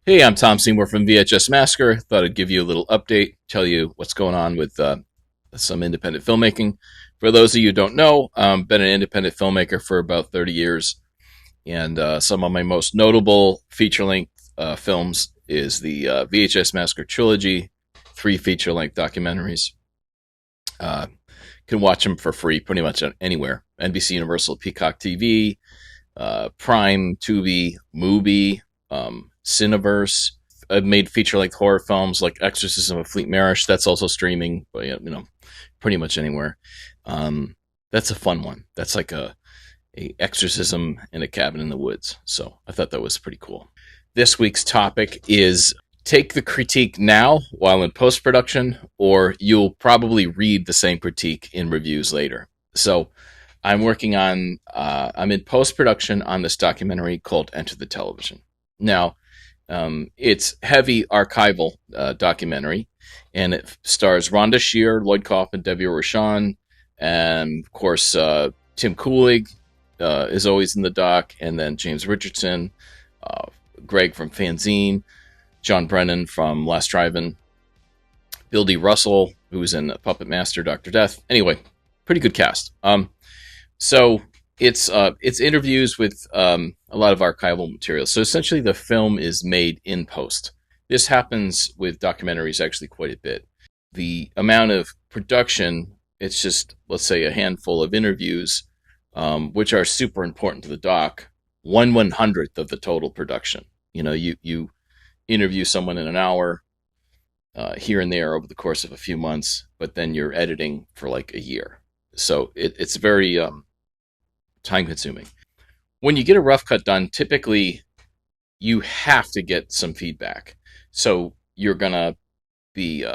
Hey, I'm Tom Seymour from VHS Massacre. Thought I'd give you a little update, tell you what's going on with some independent filmmaking. For those of you who don't know, been an independent filmmaker for about 30 years, and some of my most notable feature-length films is the VHS Massacre trilogy, 3 feature-length documentaries. Uh, can watch them for free pretty much anywhere. NBC Universal, Peacock TV, Prime, Tubi, Mubi, Cineverse. I've made feature-length horror films like Exorcism of Fleete Marish. That's also streaming, but pretty much anywhere. That's a fun one. That's like a exorcism in a cabin in the woods. So I thought that was pretty cool. This week's topic is take the critique now while in post-production, or you'll probably read the same critique in reviews later. So I'm in post-production on this documentary called Enter the Television. Now, it's heavy archival documentary, and it stars Rhonda Shear, Lloyd Kaufman, Debbie Rochon, and of course Tim Coolig is always in the doc, and then James Richardson, Greg from Fanzine, John Brennan from Last Drive-In, Bill D. Russell, who's in Puppet Master, Dr. Death. Anyway, pretty good cast. So it's interviews with a lot of archival material. So essentially, the film is made in post. This happens with documentaries actually quite a bit. The amount of production, it's just, let's say, a handful of interviews, which are super important to the doc. 1/100th of the total production. You interview someone in an hour, here and there over the course of a few months, but then you're editing for like a year. So it's very time consuming. When you get a rough cut done, typically you have to get some feedback. So you're going to be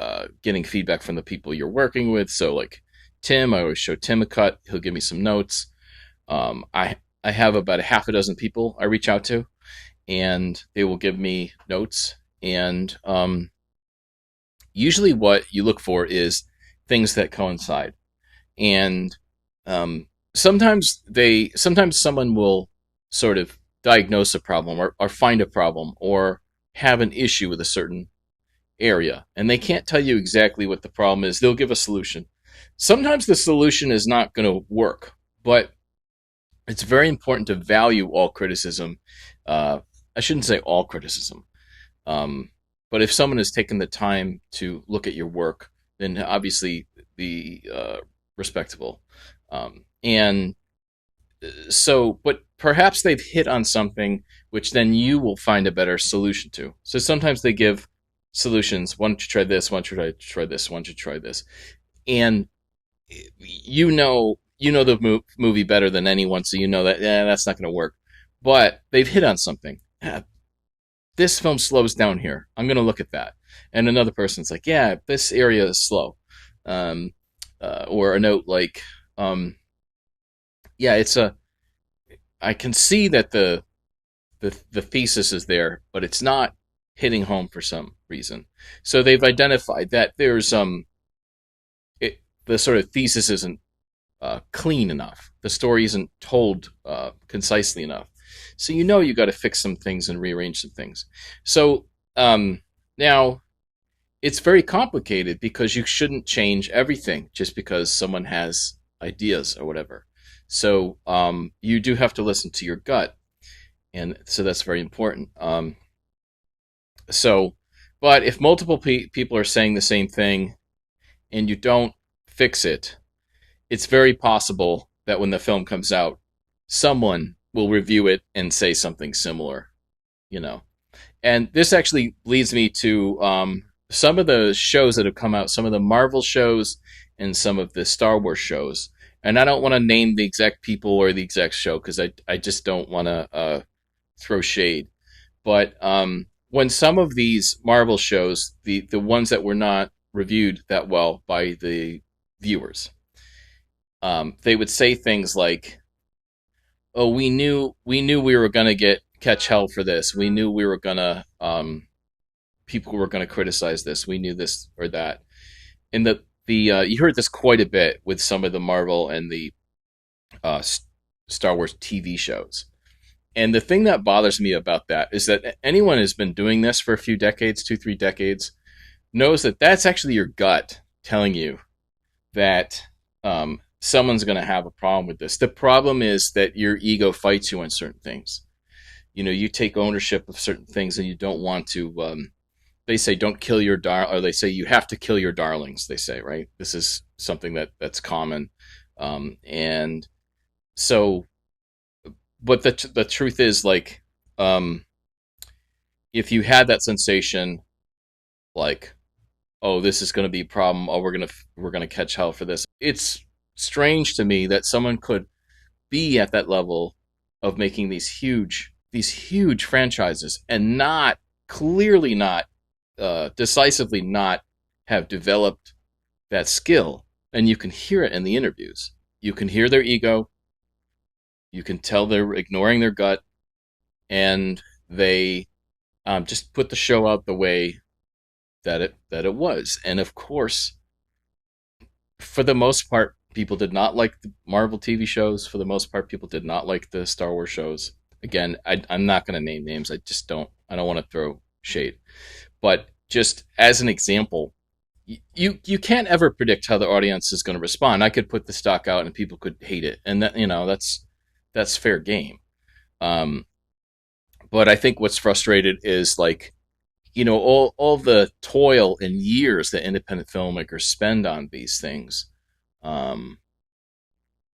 getting feedback from the people you're working with. So like Tim, I always show Tim a cut. He'll give me some notes. I have about a half a dozen people I reach out to, and they will give me notes. And usually what you look for is things that coincide. And sometimes someone will sort of diagnose a problem or find a problem or have an issue with a certain area, and they can't tell you exactly what the problem is. They'll give a solution. Sometimes the solution is not going to work, but it's very important to value all criticism. I shouldn't say all criticism, but if someone has taken the time to look at your work, then obviously be respectable. And so, but perhaps they've hit on something which then you will find a better solution to. So sometimes they give solutions. Why don't you try this? Why don't you try this? Why don't you try this? And the movie better than anyone, so you know that that's not going to work. But they've hit on something. This film slows down here. I'm going to look at that. And another person's like, yeah, this area is slow. Or a note like, yeah, I can see that the thesis is there, but it's not hitting home for some reason. So they've identified that there's the sort of thesis isn't clean enough. The story isn't told concisely enough. So you got to fix some things and rearrange some things. So now it's very complicated because you shouldn't change everything just because someone has ideas or whatever. So you do have to listen to your gut, and so that's very important. But if multiple people are saying the same thing and you don't fix it, it's very possible that when the film comes out, someone will review it and say something similar, And this actually leads me to some of the shows that have come out, some of the Marvel shows and some of the Star Wars shows. And I don't want to name the exact people or the exact show because I just don't want to throw shade. But when some of these Marvel shows, the ones that were not reviewed that well by the viewers, they would say things like, "Oh, we knew we were going to catch hell for this. We knew we were going to people were going to criticize this. We knew this or that." And you heard this quite a bit with some of the Marvel and the Star Wars TV shows. And the thing that bothers me about that is that anyone who's been doing this for a few decades, 2, 3 decades, knows that that's actually your gut telling you that someone's going to have a problem with this. The problem is that your ego fights you on certain things. You take ownership of certain things and you don't want to. They say don't kill your or they say you have to kill your darlings. They say, right? This is something that's common, and so. But the truth is, like, if you had that sensation, like, oh, this is going to be a problem. Oh, we're gonna catch hell for this. It's strange to me that someone could be at that level of making these huge franchises and not clearly not decisively not have developed that skill. And you can hear it in the interviews. You can hear their ego. You can tell they're ignoring their gut, and they just put the show out the way that it was. And of course, for the most part, people did not like the Marvel TV shows. For the most part, people did not like the Star Wars shows. Again, I'm not going to name names. I just don't. I don't want to throw shade. But just as an example, you can't ever predict how the audience is going to respond. I could put the stock out and people could hate it, and that's fair game. But I think what's frustrated is, like, all the toil and years that independent filmmakers spend on these things.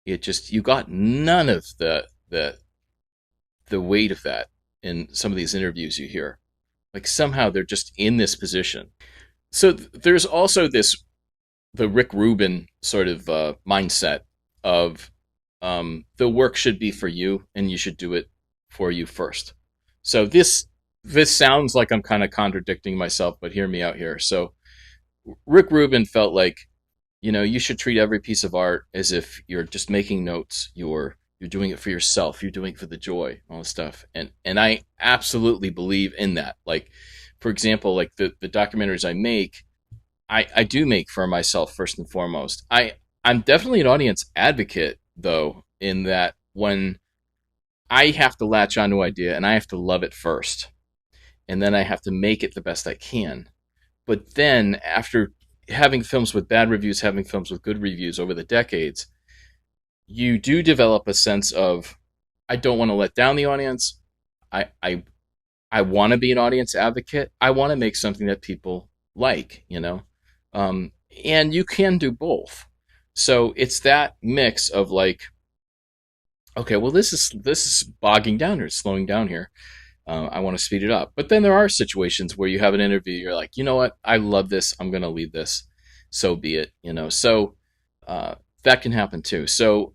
You got none of the weight of that in some of these interviews you hear. Like, somehow they're just in this position. So there's also the Rick Rubin sort of mindset of the work should be for you and you should do it for you first. So this sounds like I'm kind of contradicting myself, but hear me out here. So Rick Rubin felt like, you should treat every piece of art as if you're just making notes. You're doing it for yourself. You're doing it for the joy, all this stuff. And I absolutely believe in that. Like, for example, like the documentaries I make, I do make for myself first and foremost. I'm definitely an audience advocate, though, in that when I have to latch onto an idea and I have to love it first, and then I have to make it the best I can. But then after having films with bad reviews, having films with good reviews over the decades, you do develop a sense of, I don't want to let down the audience. I want to be an audience advocate. I want to make something that people like, and you can do both. So it's that mix of, like, okay, well, this is bogging down here, slowing down here. I want to speed it up. But then there are situations where you have an interview, you're like, you know what? I love this. I'm going to leave this. So be it, So that can happen too. So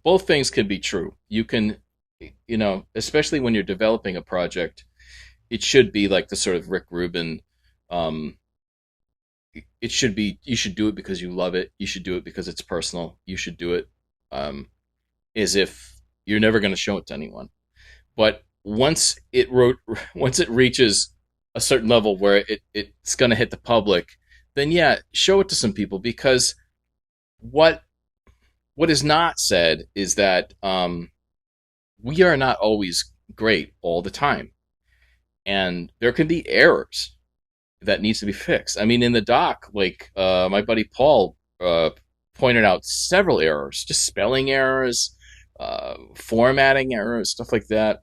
both things can be true. You can, especially when you're developing a project, it should be like the sort of Rick Rubin. It should be, you should do it because you love it. You should do it because it's personal. You should do it as if you're never going to show it to anyone. But once it reaches a certain level where it's going to hit the public, then yeah, show it to some people, because what is not said is that we are not always great all the time, and there can be errors that needs to be fixed. I mean, in the doc, like my buddy Paul pointed out several errors, just spelling errors, formatting errors, stuff like that.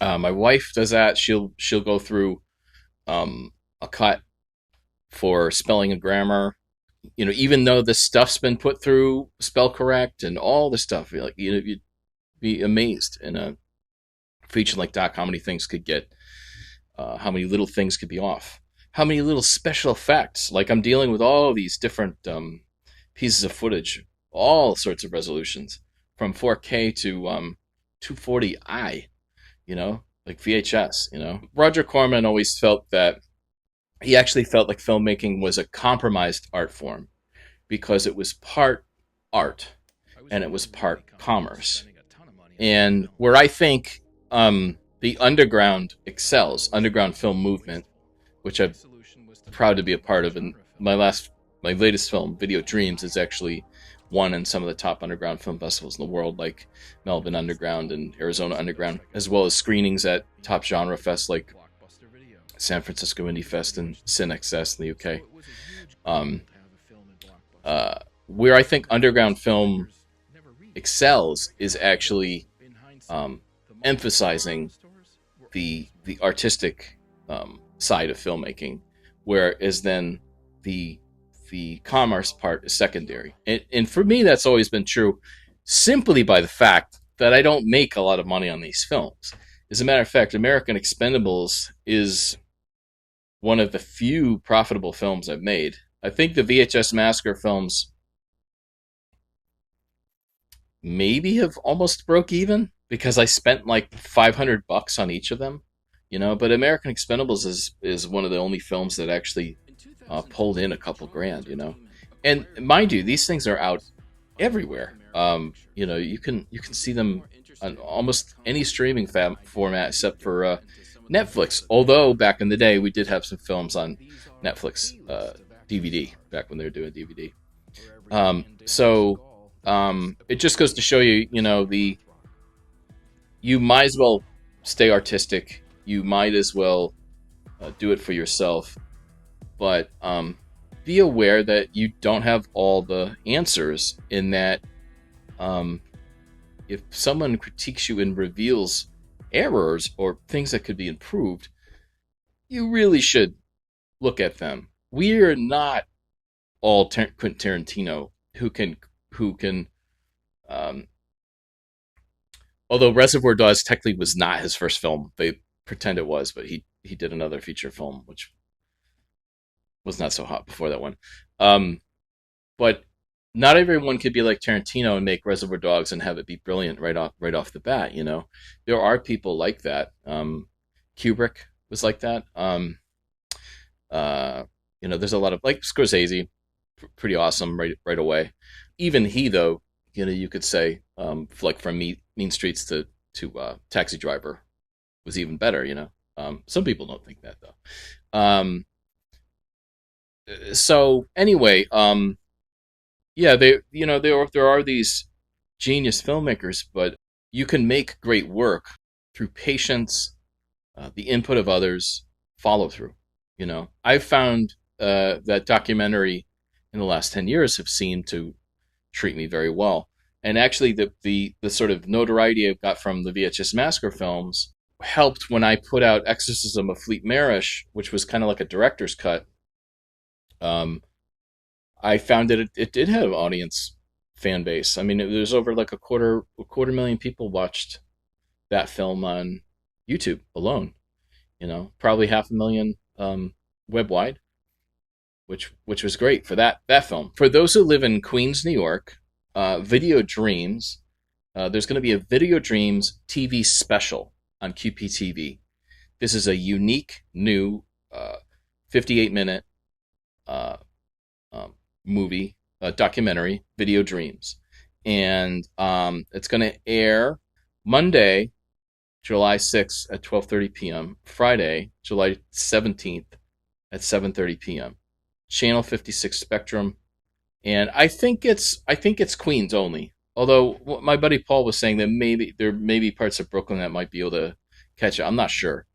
My wife does that. She'll go through a cut for spelling and grammar. Even though the stuff's been put through spell correct and all the stuff, you'd be amazed in a feature like doc how many things could get, how many little things could be off, how many little special effects. Like, I'm dealing with all these different pieces of footage, all sorts of resolutions, from 4K to 240i. Like VHS. Roger Corman always felt that he actually felt like filmmaking was a compromised art form, because it was part art and it was part commerce. And where I think the underground excels, underground film movement, which I'm proud to be a part of, and my latest film, Video Dreams, is actually won in some of the top underground film festivals in the world, like Melbourne Underground and Arizona Underground, as well as screenings at top genre fests like San Francisco Indie Fest and CineXS in the UK. Um, where I think underground film excels is actually emphasizing the artistic side of filmmaking, whereas then the commerce part is secondary. And for me, that's always been true, simply by the fact that I don't make a lot of money on these films. As a matter of fact, American Expendables is one of the few profitable films I've made. I think the VHS Massacre films maybe have almost broke even because I spent like $500 on each of them, you know. But American Expendables is one of the only films that actually pulled in a couple grand, you know. And mind you, these things are out everywhere. You know, you can see them on almost any streaming format except for Netflix. Although back in the day, we did have some films on Netflix DVD back when they were doing DVD. It just goes to show you, you know, you might as well stay artistic. You might as well do it for yourself, but be aware that you don't have all the answers. In that, if someone critiques you and reveals errors or things that could be improved, you really should look at them. We are not all Quentin Tarantino who can although Reservoir Dogs technically was not his first film. They pretend it was, but he did another feature film which was not so hot before that one. But not everyone could be like Tarantino and make Reservoir Dogs and have it be brilliant right off the bat, you know. There are people like that. Kubrick was like that. You know, there's a lot of, like, Scorsese, pretty awesome right away. Even he, though, you know, you could say, like, from Mean Streets to Taxi Driver was even better, you know. Some people don't think that, though. So anyway, yeah, there are these genius filmmakers, but you can make great work through patience, the input of others, follow through. You know, I've found that documentary in the last 10 years have seemed to treat me very well. And actually, the sort of notoriety I got from the VHS Massacre films helped when I put out Exorcism of Fleete Marish, which was kind of like a director's cut. I found that it did have audience fan base. I mean, there's over like a quarter million people watched that film on YouTube alone. You know, probably 500,000 web wide, which was great for that film. For those who live in Queens, New York, Video Dreams, there's going to be a Video Dreams TV special on QPTV. This is a unique new 58-minute movie, documentary, Video Dreams. And it's going to air Monday, July 6th at 12:30 p.m., Friday, July 17th at 7:30 p.m. Channel 56 Spectrum. And I think it's Queens only. Although my buddy Paul was saying that there may be parts of Brooklyn that might be able to catch it. I'm not sure.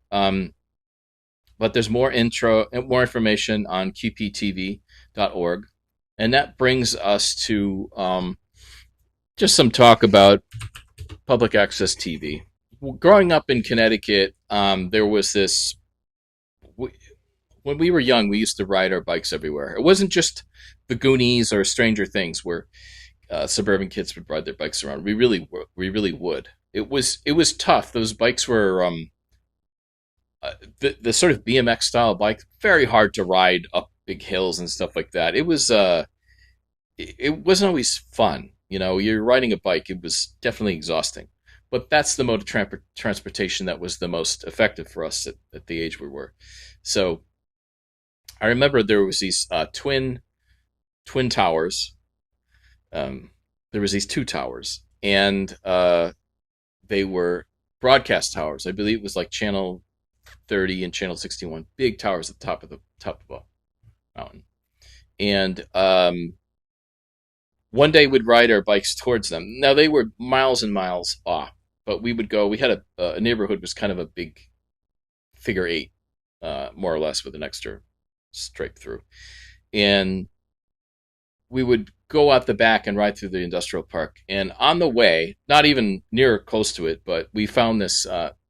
But there's more information on qptv.org. And that brings us to just some talk about public access TV. Growing up in Connecticut, there was this. When we were young, we used to ride our bikes everywhere. It wasn't just the Goonies or Stranger Things where suburban kids would ride their bikes around. We really would. It was tough. Those bikes were the sort of BMX style bike, very hard to ride up big hills and stuff like that. It wasn't always fun. You know, you're riding a bike. It was definitely exhausting. But that's the mode of transportation that was the most effective for us at the age we were. So I remember there was these twin towers. There was these two towers, and they were broadcast towers. I believe it was like Channel 30 and Channel 61, big towers at the top of the mountain. And one day we'd ride our bikes towards them. Now they were miles and miles off, but we would go. We had a neighborhood was kind of a big figure eight, more or less, with an extra stripe through, and we would go out the back and ride through the industrial park. And on the way, not even near close to it, but we found this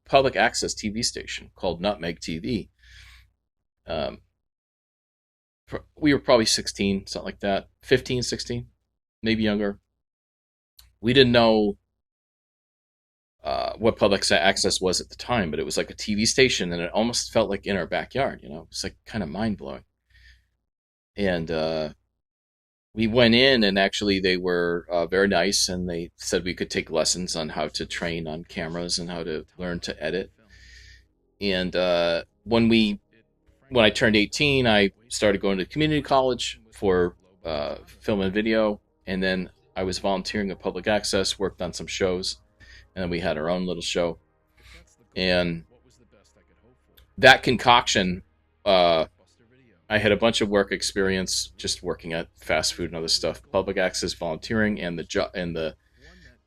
public access TV station called Nutmeg TV. Um, we were probably 16, something like that, 15, 16, maybe younger. We didn't know what public access was at the time, but it was like a TV station, and it almost felt like in our backyard. You know, it was like kind of mind blowing. And we went in, and actually they were very nice, and they said we could take lessons on how to train on cameras and how to learn to edit. And when I turned 18, I started going to community college for film and video, and then I was volunteering at public access, worked on some shows, and then we had our own little show. And that concoction, I had a bunch of work experience just working at fast food and other stuff, public access, volunteering, and the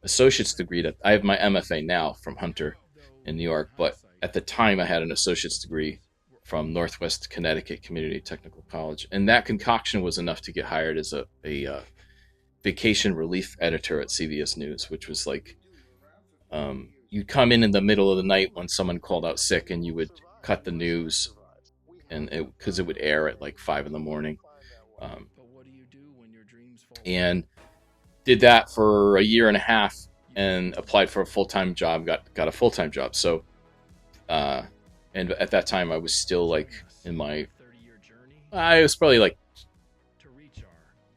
associate's degree. I have my MFA now from Hunter in New York, but at the time I had an associate's degree from Northwest Connecticut Community Technical College, and that concoction was enough to get hired as a vacation relief editor at CBS News, which was like, you'd come in the middle of the night when someone called out sick, and you would cut the news, and because it would air at like 5 a.m, and did that for a year and a half, and applied for a full-time job, got a full-time job. So and at that time I was still like I was probably like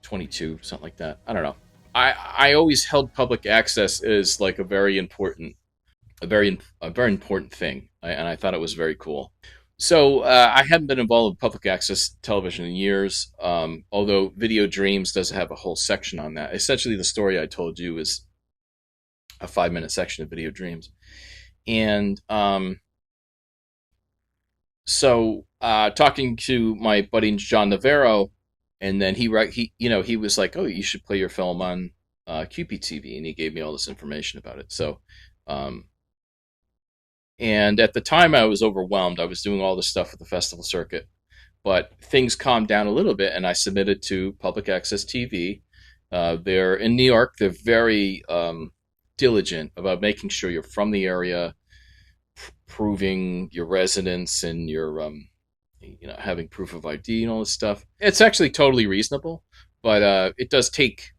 22, something like that. I don't know. I always held public access as like a very important thing, and I thought it was very cool. So I haven't been involved with public access television in years, although Video Dreams does have a whole section on that. Essentially, the story I told you is a 5-minute section of Video Dreams. And so talking to my buddy John Navarro, and then he was like, "Oh, you should play your film on QPTV," and he gave me all this information about it. So, and at the time I was overwhelmed. I was doing all this stuff with the festival circuit, but things calmed down a little bit, and I submitted to Public Access TV. They're in New York. They're very diligent about making sure you're from the area, proving your residence and your having proof of ID and all this stuff. It's actually totally reasonable, but it does take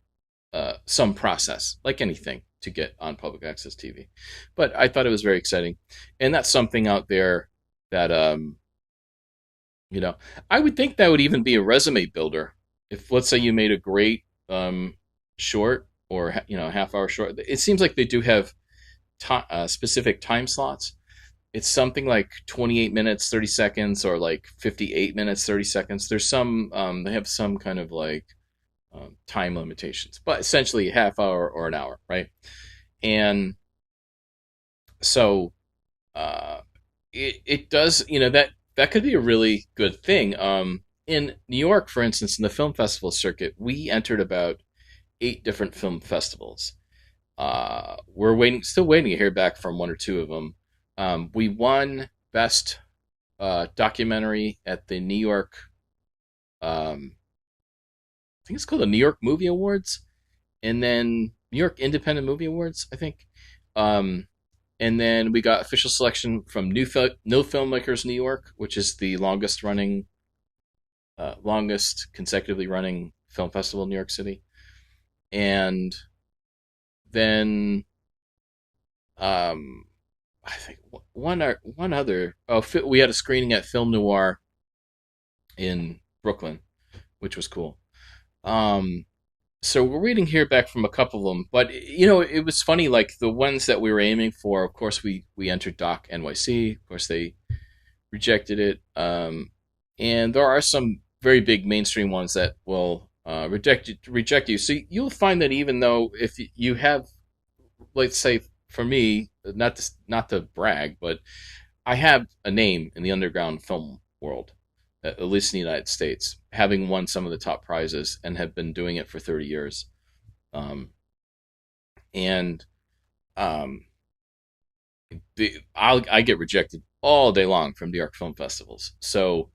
some process, like anything, to get on public access TV. But I thought it was very exciting, and that's something out there that I would think that would even be a resume builder. If, let's say, you made a great short, or half-hour short. It seems like they do have specific time slots. It's something like 28 minutes 30 seconds, or like 58 minutes 30 seconds. There's some they have some kind of like time limitations, but essentially a half hour or an hour, right? And so it does, that could be a really good thing. In New York, for instance, in the film festival circuit, we entered about 8 different film festivals. We're still waiting to hear back from 1 or 2 of them. We won Best Documentary at the New York, I think it's called the New York Movie Awards, and then New York Independent Movie Awards, I think. And then we got official selection from No Filmmakers New York, which is the longest consecutively running film festival in New York City. And then I think one other. We had a screening at Film Noir in Brooklyn, which was cool. So we're waiting to hear back from a couple of them, but it was funny. Like the ones that we were aiming for, of course, we entered Doc NYC. Of course, they rejected it. And there are some very big mainstream ones that will reject you. So you'll find that even though if you have, let's say, for me, not to brag, but I have a name in the underground film world, at least in the United States, having won some of the top prizes and have been doing it for 30 years. Um, and um, I get rejected all day long from New York film festivals. So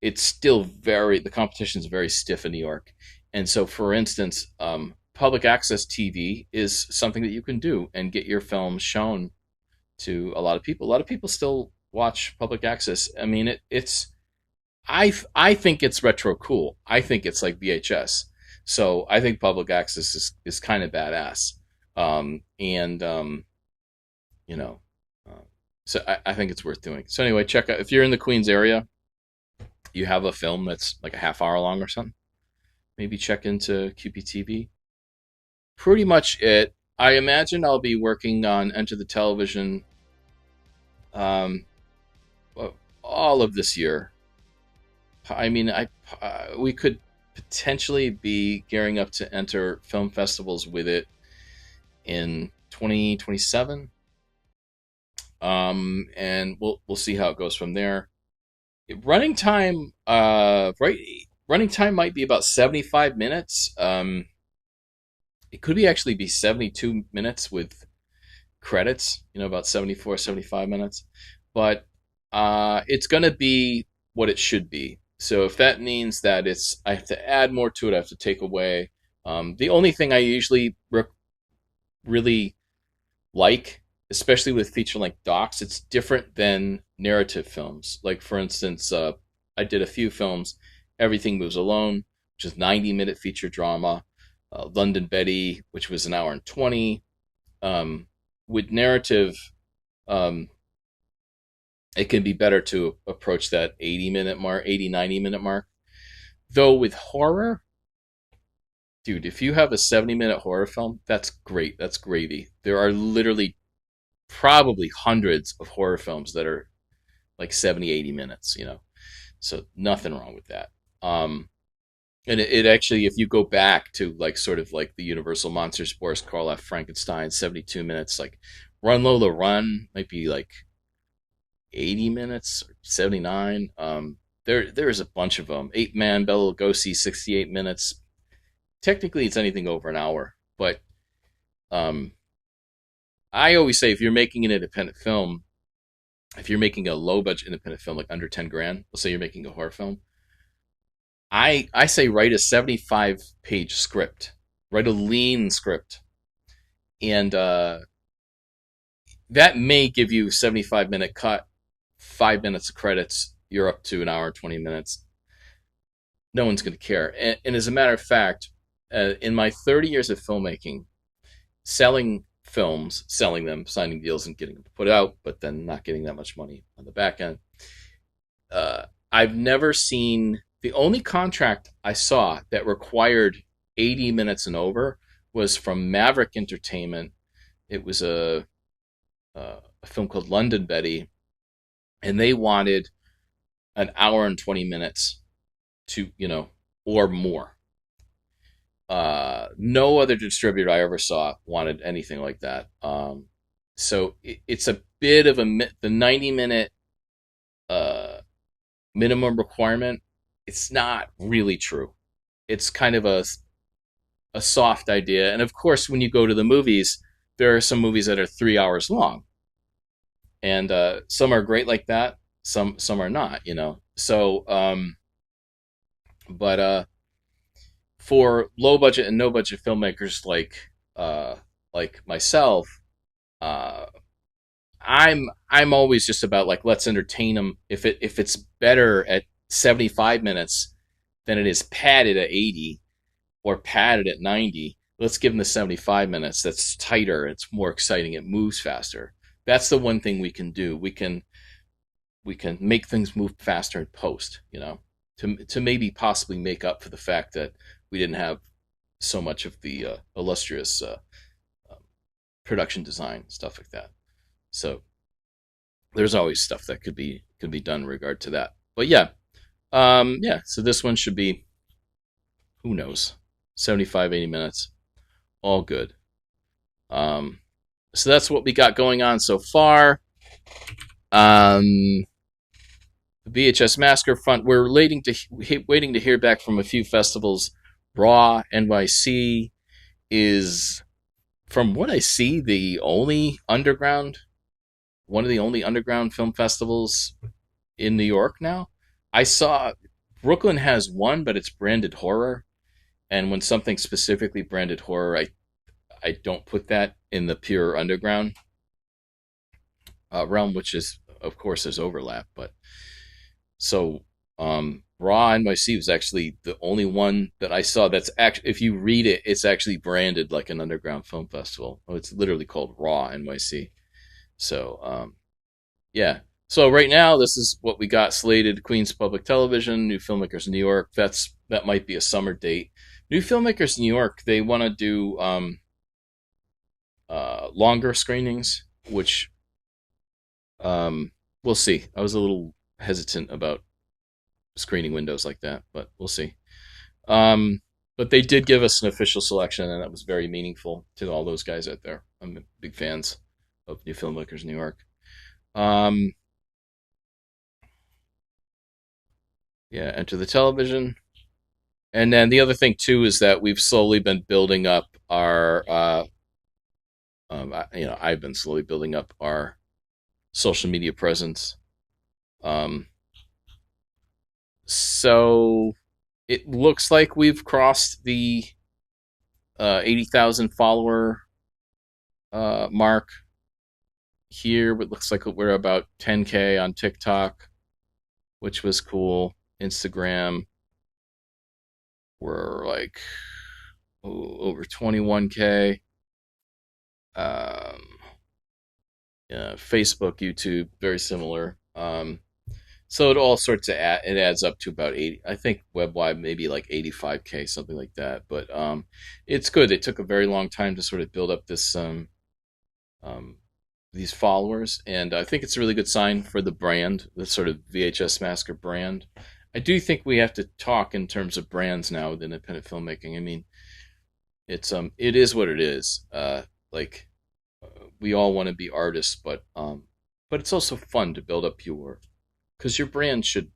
it's still the competition is very stiff in New York. And so, for instance, public access TV is something that you can do and get your film shown to a lot of people. A lot of people still watch public access. I mean, I think it's retro cool. I think it's like VHS. So I think public access is kind of badass. And you know, uh, so I think it's worth doing. So anyway, check out if you're in the Queens area, you have a film that's like a half hour long or something. Maybe check into QPTV. Pretty much it. I imagine I'll be working on Enter the Television um, all of this year. I mean, we could potentially be gearing up to enter film festivals with it in 2027, and we'll see how it goes from there. Running time, running time might be about 75 minutes. It could be actually be 72 minutes with credits, about 74, 75 minutes. But it's going to be what it should be. So if that means that I have to add more to it, I have to take away. The only thing I usually really like, especially with feature-length docs, it's different than narrative films. Like, for instance, I did a few films, Everything Moves Alone, which is 90-minute feature drama, London Betty, which was an hour and 20. With narrative, it can be better to approach that 80-minute mark, 80, 90-minute mark. Though with horror, dude, if you have a 70-minute horror film, that's great. That's gravy. There are literally probably hundreds of horror films that are like 70, 80 minutes, So nothing wrong with that. And it actually, if you go back to like sort of like the Universal Monsters, Boris Karloff, Frankenstein, 72 minutes, like Run Lola Run might be like 80 minutes or 79. There's a bunch of them. 8-Man, Bela Lugosi, 68 minutes. Technically, it's anything over an hour, but um, I always say if you're making an independent film, if you're making a low budget independent film like under 10 grand, let's say you're making a horror film, I say write a 75-page script, write a lean script, and that may give you 75-minute cut, 5 minutes of credits. You're up to an hour and 20 minutes. No one's going to care. And as a matter of fact, in my 30 years of filmmaking, selling films, selling them, signing deals, and getting them put out, but then not getting that much money on the back end, I've never seen. The only contract I saw that required 80 minutes and over was from Maverick Entertainment. It was a film called London Betty, and they wanted an hour and 20 minutes to, or more. No other distributor I ever saw wanted anything like that. So it's a bit of the 90-minute minimum requirement. It's not really true. It's kind of a soft idea. And of course, when you go to the movies, there are some movies that are 3 hours long, and some are great like that. Some are not. So, but for low budget and no budget filmmakers like myself, uh, I'm always just about like, let's entertain them. If it's better at 75 minutes than it is padded at 80 or padded at 90, let's give them the 75 minutes. That's tighter. It's more exciting. It moves faster. That's the one thing we can do. We can make things move faster in post, to maybe possibly make up for the fact that we didn't have so much of the illustrious production design, stuff like that. So there's always stuff that could be done in regard to that. But yeah, so this one should be, who knows, 75, 80 minutes, all good. So that's what we got going on so far. The VHS Massacre front, we're waiting to hear back from a few festivals, Raw, NYC, is, from what I see, one of the only underground film festivals in New York now. I saw Brooklyn has one, but it's branded horror. And when something's specifically branded horror, I don't put that in the pure underground realm, which is, of course, there's overlap. But so Raw NYC was actually the only one that I saw that's actually, if you read it, it's actually branded like an underground film festival. Oh, it's literally called Raw NYC. So yeah. So right now, this is what we got slated: Queens Public Television, New Filmmakers in New York. That might be a summer date. New Filmmakers in New York, they want to do longer screenings, which we'll see. I was a little hesitant about screening windows like that, but we'll see. But they did give us an official selection, and that was very meaningful to all those guys out there. I'm big fans of New Filmmakers in New York. Um, yeah, Enter the Television. And then the other thing too is that we've slowly been building up our, I've been slowly building up our social media presence. Um, so it looks like we've crossed the 80,000 follower mark here. It looks like we're about 10K on TikTok, which was cool. Instagram, we're like over 21K. Um, Facebook, YouTube, very similar. So it all sorts of it adds up to about 80. I think web-wide maybe like 85K, something like that. But it's good. It took a very long time to sort of build up this um, these followers, and I think it's a really good sign for the brand, the sort of VHS Massacre brand. I do think we have to talk in terms of brands now with independent filmmaking. I mean, it is what it is. Like we all want to be artists, but it's also fun to build up because your brand should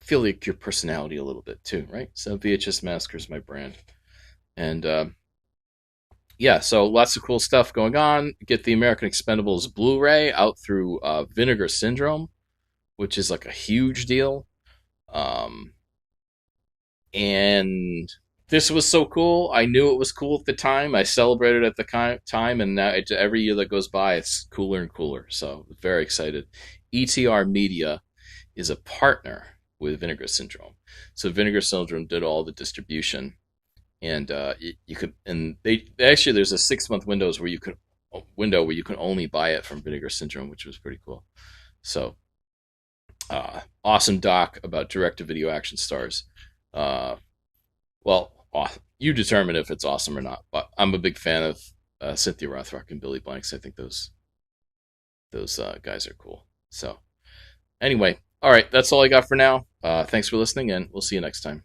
feel like your personality a little bit too, right? So VHS Massacre is my brand, and yeah, so lots of cool stuff going on. Get the American Expendables Blu-ray out through Vinegar Syndrome, which is like a huge deal. Um, and this was so cool. I knew it was cool at the time. I celebrated at the time, and now every year that goes by, it's cooler and cooler. So very excited. ETR Media is a partner with Vinegar Syndrome. So Vinegar Syndrome did all the distribution, and you could, and they actually, there's a 6 month window where you can only buy it from Vinegar Syndrome, which was pretty cool. So awesome doc about direct to video action stars. Well, you determine if it's awesome or not, but I'm a big fan of Cynthia Rothrock and Billy Blanks. I think those guys are cool. So anyway, all right, that's all I got for now. Thanks for listening, and we'll see you next time.